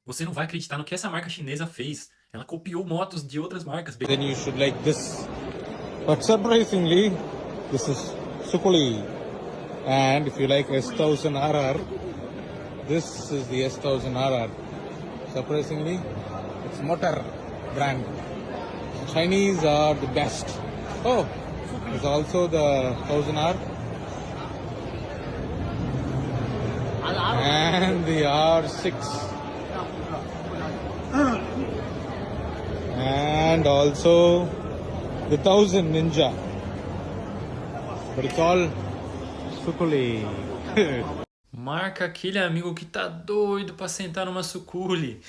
Você não vai acreditar no que essa marca chinesa fez. Ela copiou motos de outras marcas. Then you should like this. But surprisingly, this is Sukuli. And if you like s1000rr, this is the s1000rr. Surprisingly, it's motor brand. Chinese are the best. Oh, there's also the 1000R. And the R6. And also the 1000 Ninja. But it's all Sukuli. Marca aquele amigo que tá doido pra sentar numa sucule.